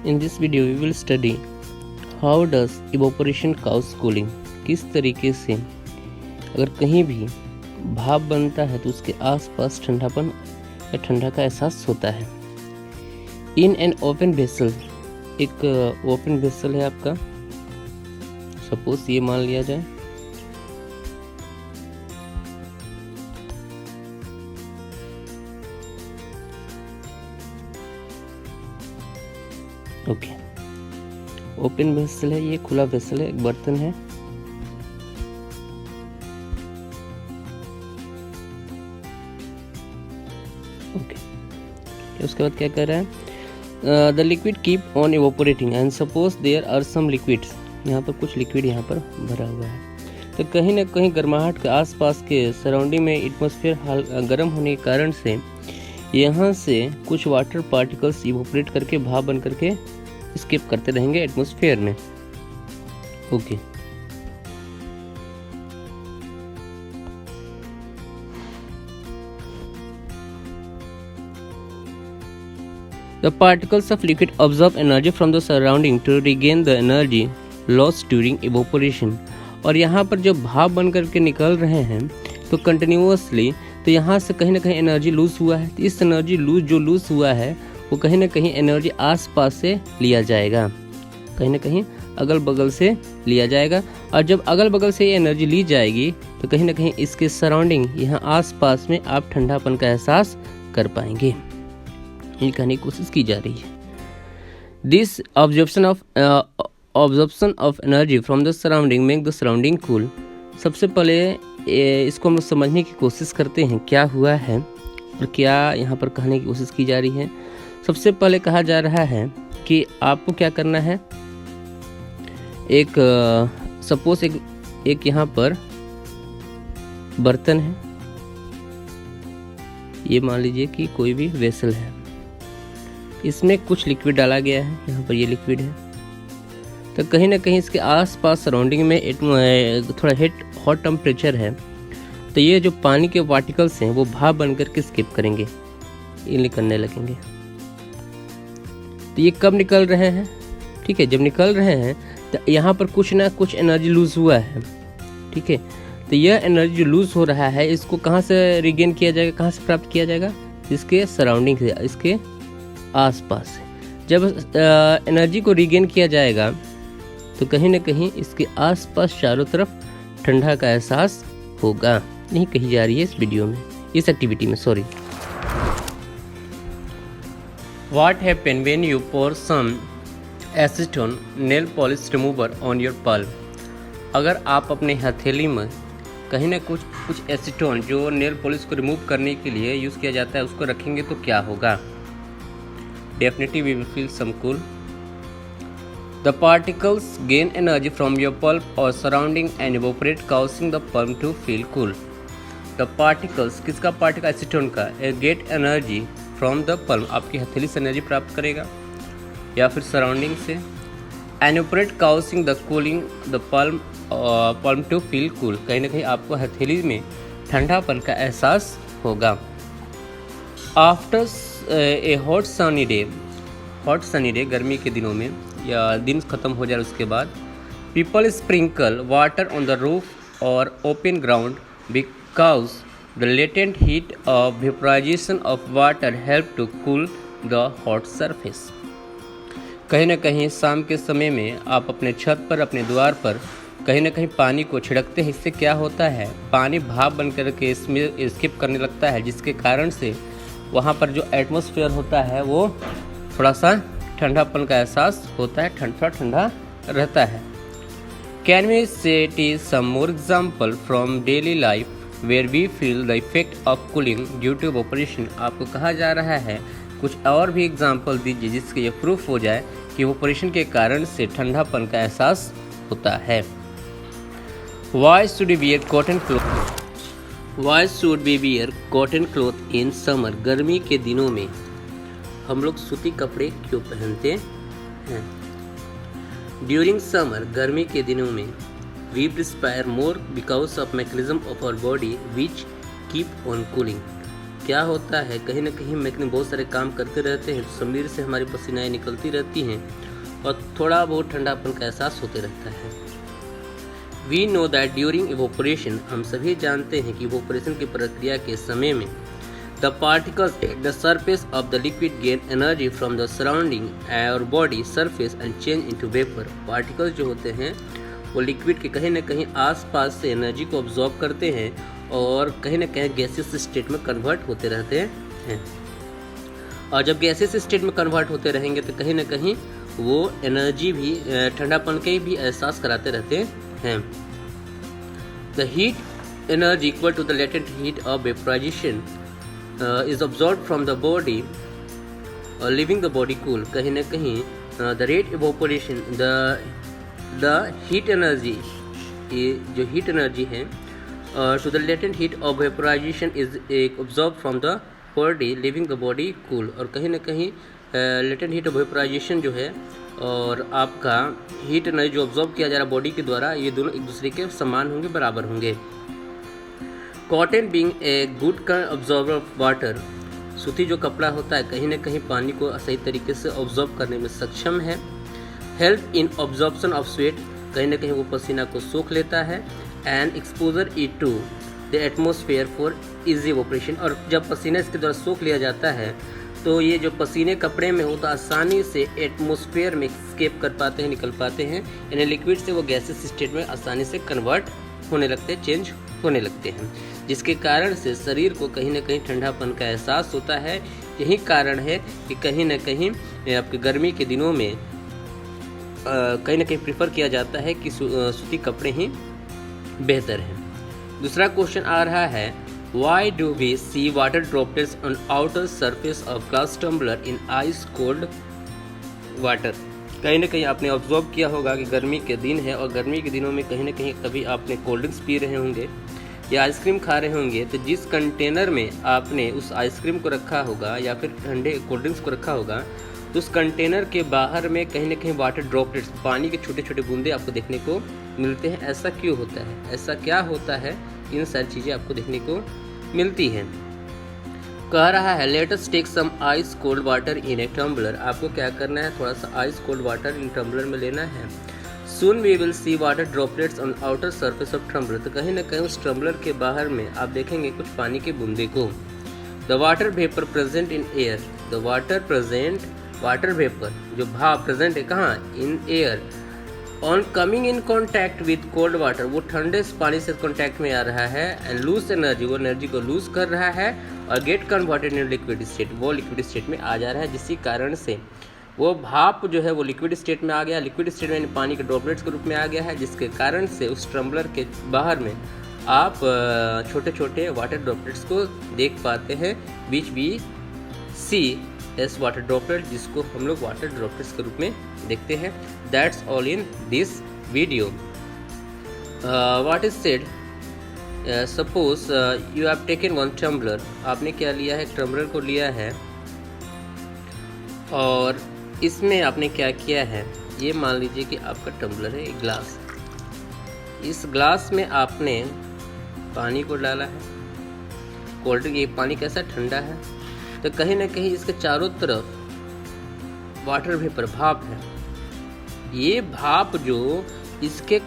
In this video we will study how does evaporation cause cooling। किस तरीके से अगर कहीं भी भाप बनता है तो उसके आसपास ठंडापन या ठंडा का एहसास होता है। इन एन ओपन वेसल, एक ओपन वेसल है आपका, सपोज ये मान लिया जाए, ओके ओपन वेसल है, ये खुला वेसल है, एक बर्तन है। ओके उसके बाद क्या कर रहा है, the liquid keep on evaporating and suppose there are some liquids, यहाँ पर कुछ लिक्विड यहाँ पर भरा हुआ है। तो कहीं ना कहीं गर्माहट के आसपास के सराउंडिंग में एटमॉस्फेयर गर्म होने के कारण से यहाँ से कुछ वाटर पार्टिकल्स इवोपरेट करके भाप बन करके स्केप करते रहेंगे एटमॉस्फेयर में। Okay The particles of liquid absorb energy from the surrounding to regain the energy lost during evaporation। और यहाँ पर जो भाप बन करके निकल रहे हैं तो कंटिन्यूअसली, तो यहाँ से कहीं ना कहीं एनर्जी लूज हुआ है। तो इस एनर्जी लूज हुआ है वो कहीं ना कहीं एनर्जी आसपास से लिया जाएगा, कहीं ना कहीं अगल बगल से लिया जाएगा। और जब अगल बगल से ये एनर्जी ली जाएगी तो कहीं ना कहीं इसके सराउंडिंग यहाँ आसपास में आप ठंडापन का एहसास कर पाएंगे। ये कहने की कोशिश की जा रही है। This absorption of energy from the surrounding make the surrounding cool. सबसे पहले इसको हम समझने की कोशिश करते हैं क्या हुआ है और क्या यहाँ पर कहने की कोशिश की जा रही है। सबसे पहले कहा जा रहा है कि आपको क्या करना है, एक सपोज एक यहाँ पर बर्तन है, ये मान लीजिए कि कोई भी वेसल है, इसमें कुछ लिक्विड डाला गया है, यहाँ पर ये लिक्विड है। तो कहीं ना कहीं इसके आसपास सराउंडिंग में थोड़ा हॉट टेम्परेचर है, तो ये जो पानी के पार्टिकल्स हैं वो भाप बन करके स्किप करेंगे, ये निकलने लगेंगे। तो ये कब निकल रहे हैं, ठीक है, जब निकल रहे हैं तो यहाँ पर कुछ ना कुछ एनर्जी लूज हुआ है, ठीक है। तो यह एनर्जी जो लूज हो रहा है इसको कहाँ से रिगेन किया जाएगा, कहाँ से प्राप्त किया जाएगा, इसके सराउंडिंग से, इसके आसपास से। जब एनर्जी को रिगेन किया जाएगा तो कहीं ना कहीं इसके आसपास चारों तरफ ठंडा का एहसास होगा। नहीं कही जा रही है इस वीडियो में, इस एक्टिविटी में, sorry. What happen when you pour some acetone nail polish remover on your palm? अगर आप अपने हथेली में कहीं ना कुछ एसीटोन जो नेल पॉलिश को रिमूव करने के लिए यूज़ किया जाता है उसको रखेंगे तो क्या होगा? Definitely we will feel some cool. The particles gain energy from your pulp or surrounding and evaporate, causing the pulp to feel cool. The particles, किसका पार्टिकल, एसीटोन का, get energy from the pulp, आपकी हथेली से energy प्राप्त करेगा या फिर surrounding से, and evaporate causing the cooling the pulp to feel cool, कहीं ना कहीं आपको हथेली में ठंडापन का एहसास होगा। After a hot sunny day, गर्मी के दिनों में या दिन ख़त्म हो जाए उसके बाद, people sprinkle water on the roof और open ground because the latent heat of vaporization of water help to cool the hot surface. कहीं ना कहीं शाम के समय में आप अपने छत पर, अपने द्वार पर कहीं ना कहीं पानी को छिड़कते हैं। इससे क्या होता है, पानी भाप बन करके इसमें स्किप करने लगता है, जिसके कारण से वहाँ पर जो एटमॉस्फेयर होता है वो थोड़ा सा ठंडापन का एहसास होता है, ठंडा रहता है। Can we set some more example from daily life where we feel the effect of cooling due to evaporation? आपको कहा जा रहा है कुछ और भी एग्जाम्पल दीजिए जिसके ये प्रूफ हो जाए कि इवोपोरेशन के कारण से ठंडापन का एहसास होता है। Why should we wear cotton cloth? Why should we wear cotton cloth in summer? गर्मी के दिनों में हम लोग सूती कपड़े क्यों पहनते हैं? During summer, गर्मी के दिनों में we perspire more because of mechanism of our body which keep on cooling. क्या होता है, कहीं ना कहीं मैकेनिक बहुत सारे काम करते रहते हैं, शरीर से हमारी पसीनाएँ निकलती रहती हैं और थोड़ा बहुत ठंडापन का एहसास होते रहता है। We know that during evaporation, हम सभी जानते हैं कि इवोपोरेशन की प्रक्रिया के समय में the particles at the surface of the liquid gain energy from the surrounding और body surface and change into vapour. Particles जो होते हैं वो लिक्विड के कहीं ना कहीं आसपास से एनर्जी को ऑब्जॉर्ब करते हैं और कहीं ना कहीं गैसियस स्टेट में कन्वर्ट होते रहते हैं। और जब गैसियस स्टेट में कन्वर्ट होते रहेंगे तो कहीं ना कहीं वो एनर्जी भी ठंडापन के भी एहसास कराते रहते हैं। The heat energy equal to the latent heat of vaporization is absorbed from the body leaving the body cool. कहीं ना कहीं the rate evaporation the heat energy, जो हीट एनर्जी है to the latent heat of vaporization is absorb from the body leaving the body cool. और कहीं ना कहीं latent heat of vaporisation जो है और आपका हीट एनर्जी जो ऑब्जॉर्ब किया जा रहा है बॉडी के द्वारा, ये दोनों एक दूसरे के समान होंगे, बराबर होंगे। Cotton being a good absorber of water, सूती जो कपड़ा होता है कहीं ना कहीं पानी को सही तरीके से ऑब्जॉर्ब करने में सक्षम है। Help in absorption of sweat, कहीं ना कहीं वो पसीना को सोख लेता है। And exposure it to the atmosphere for easy evaporation, और जब पसीना इसके द्वारा सोख लिया जाता है तो ये जो पसीने कपड़े में होता आसानी से एटमोसफेयर में स्केप कर पाते हैं, निकल पाते हैं, यानी लिक्विड से वो गैसेस स्टेट में आसानी से कन्वर्ट होने लगते हैं, चेंज होने लगते हैं, जिसके कारण से शरीर को कहीं ना कहीं ठंडापन का एहसास होता है। यही कारण है कि कहीं ना कहीं आपके गर्मी के दिनों में कहीं ना कहीं प्रीफर किया जाता है कि सूती कपड़े ही बेहतर हैं। दूसरा क्वेश्चन आ रहा है, why do we see water droplets on outer surface of glass tumbler in ice cold water. कहीं ना कहीं आपने ऑब्जर्व किया होगा कि गर्मी के दिन है और गर्मी के दिनों में कहीं ना कहीं कभी आपने कोल्ड ड्रिंक्स पी रहे होंगे या आइसक्रीम खा रहे होंगे, तो जिस कंटेनर में आपने उस आइसक्रीम को रखा होगा या फिर ठंडे कोल्ड ड्रिंक्स को रखा होगा, तो उस कंटेनर के बाहर में कहीं ना कहीं वाटर ड्रॉपलेट्स, पानी के छोटे छोटे बूंदे आपको देखने को मिलते हैं। ऐसा क्यों होता है, ऐसा क्या होता है, इन सारी चीज़ें आपको देखने को मिलती हैं। कह रहा है, let us take some ice cold water in a tumbler. आपको क्या करना है, थोड़ा सा ice cold water in tumbler में लेना है। Soon we will see water droplets on outer surface of tumbler. तो कहीं ना कहीं उस टम्बलर के बाहर में आप देखेंगे कुछ पानी के बूंदे को। The water vapour present in air, the water vapour जो भाप प्रेजेंट है कहाँ, in air. On coming in contact with cold water, वो ठंडे पानी से कॉन्टैक्ट में आ रहा है। एंड लूज एनर्जी, वो एनर्जी को लूज कर रहा है और get converted in liquid state, वो लिक्विड स्टेट में आ जा रहा है, जिसके कारण से वो भाप जो है वो लिक्विड स्टेट में आ गया, लिक्विड स्टेट में पानी के ड्रॉपलेट्स के रूप में आ गया है, जिसके कारण से उस टम्बलर के बाहर में आप छोटे छोटे वाटर ड्रॉपलेट्स को देख पाते हैं, which we see as water droplet, जिसको हम लोग वाटर ड्रॉपलेट्स के रूप में देखते हैं। That's all in this video. What is said, suppose you have taken one tumbler, आपने क्या लिया है, टम्बलर को लिया है और इसमें आपने क्या किया है, ये मान लीजिए कि आपका टम्बलर है, एक ग्लास, इस ग्लास में आपने पानी को डाला है, कोल्ड ड्रिंक, ये पानी कैसा ठंडा है, तो कहीं ना कहीं इसके चारों तरफ वाटर वेपर, भाप है। ये भाप जो इसके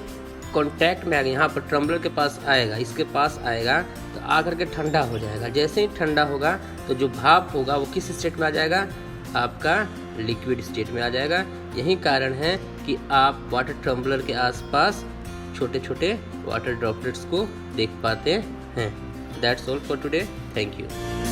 कांटेक्ट में आएगा, यहाँ पर टम्बलर के पास आएगा, इसके पास आएगा तो आकर के ठंडा हो जाएगा। जैसे ही ठंडा होगा तो जो भाप होगा वो किस स्टेट में आ जाएगा, आपका लिक्विड स्टेट में आ जाएगा। यही कारण है कि आप वाटर टम्बलर के आसपास छोटे छोटे वाटर ड्रॉपलेट्स को देख पाते हैं। That's all for today, thank you.